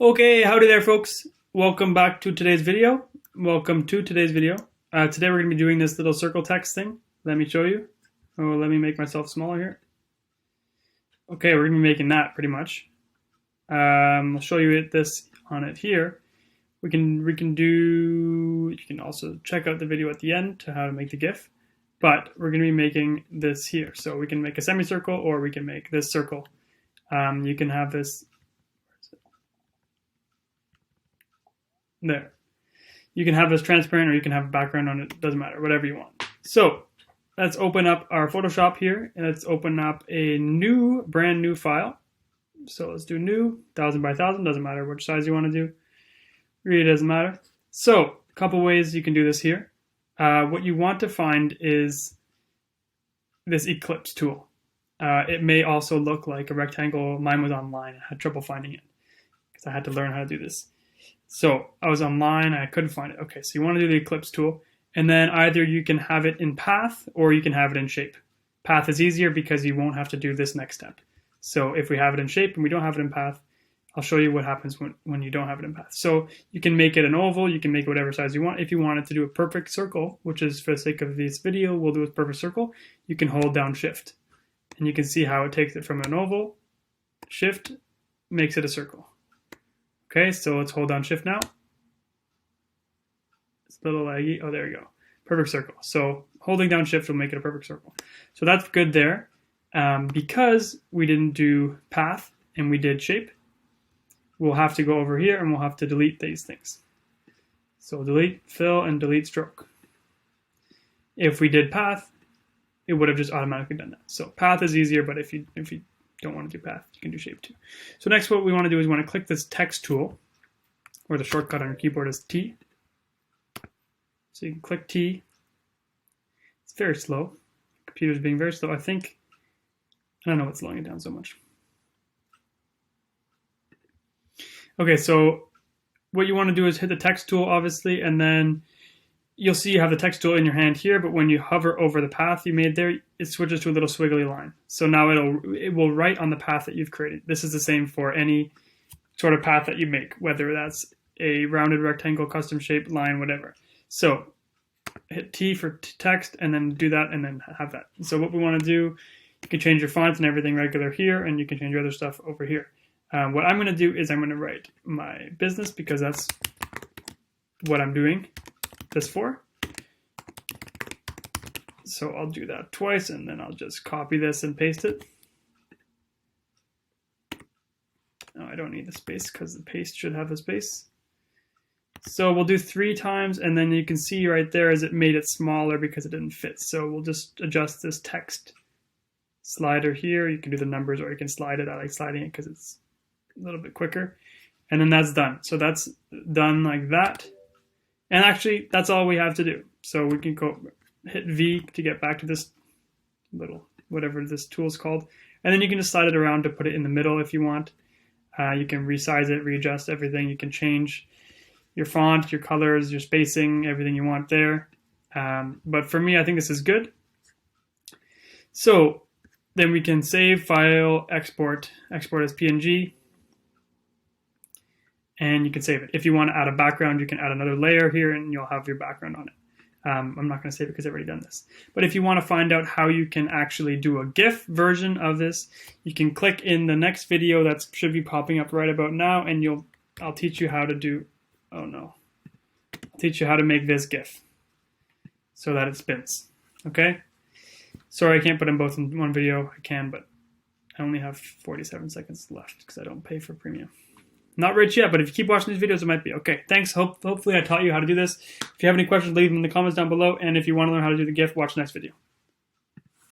Okay, howdy there folks. Welcome back to today's video. Today we're going to be doing this little circle text thing. Let me show you. Oh, let me make myself smaller here. Okay, we're going to be making that pretty much. I'll show you this on it here. You can also check out the video at the end to how to make the GIF. But we're going to be making this here. So we can make a semicircle or we can make this circle. You can have this there. You can have this transparent or you can have a background on it. Doesn't matter, whatever you want. So let's open up our Photoshop here and let's open up a brand new file. So let's do new, 1000 by 1000, doesn't matter which size you want to do. Really doesn't matter. So a couple ways you can do this here. What you want to find is this ellipse tool. It may also look like a rectangle. Mine was online. I had trouble finding it because I had to learn how to do this. So I was online, I couldn't find it. Okay, so you want to do the ellipse tool, and then either you can have it in path or you can have it in shape. Path is easier because you won't have to do this next step. So if we have it in shape and we don't have it in path, I'll show you what happens when you don't have it in path. So you can make it an oval, you can make it whatever size you want. If you wanted to do a perfect circle, which is for the sake of this video, we'll do a perfect circle, you can hold down shift. And you can see how it takes it from an oval, shift, makes it a circle. Okay, so let's hold down shift now. It's a little laggy. Oh, there we go. Perfect circle. So holding down shift will make it a perfect circle. So that's good there. Because we didn't do path and we did shape, we'll have to go over here and we'll have to delete these things. So delete fill and delete stroke. If we did path, it would have just automatically done that. So path is easier, but if you don't want to do path, you can do shape too. So next what we want to do is we want to click this text tool, or the shortcut on your keyboard is T. So you can click T. It's very slow. Computer's being very slow. I don't know what's slowing it down so much. Okay, so what you want to do is hit the text tool, obviously, and then you'll see you have the text tool in your hand here, but when you hover over the path you made there, it switches to a little swiggly line. So now it will write on the path that you've created. This is the same for any sort of path that you make, whether that's a rounded rectangle, custom shape, line, whatever. So hit T for text and then do that and then have that. So what we want to do, you can change your fonts and everything regular here, and you can change your other stuff over here. What I'm going to do is I'm going to write my business because that's what I'm doing this for. So I'll do that twice and then I'll just copy this and paste it. No, I don't need the space because the paste should have a space. So we'll do 3 times and then you can see right there as it made it smaller because it didn't fit. So we'll just adjust this text slider here. You can do the numbers or you can slide it. I like sliding it because it's a little bit quicker. And then that's done. So that's done like that. And actually, that's all we have to do. So we can go hit V to get back to this little, whatever this tool is called. And then you can just slide it around to put it in the middle if you want. You can resize it, readjust everything. You can change your font, your colors, your spacing, everything you want there. But for me, I think this is good. So then we can save, file, export as PNG. And you can save it. If you want to add a background, you can add another layer here and you'll have your background on it. I'm not going to save it because I've already done this. But if you want to find out how you can actually do a GIF version of this, you can click in the next video that should be popping up right about now, and I'll teach you how to do, I'll teach you how to make this GIF so that it spins. Okay? Sorry I can't put them both in one video. I can, but I only have 47 seconds left because I don't pay for premium. Not rich yet, but if you keep watching these videos, it might be. Okay, thanks. Hopefully I taught you how to do this. If you have any questions, leave them in the comments down below. And if you want to learn how to do the GIF, watch the next video.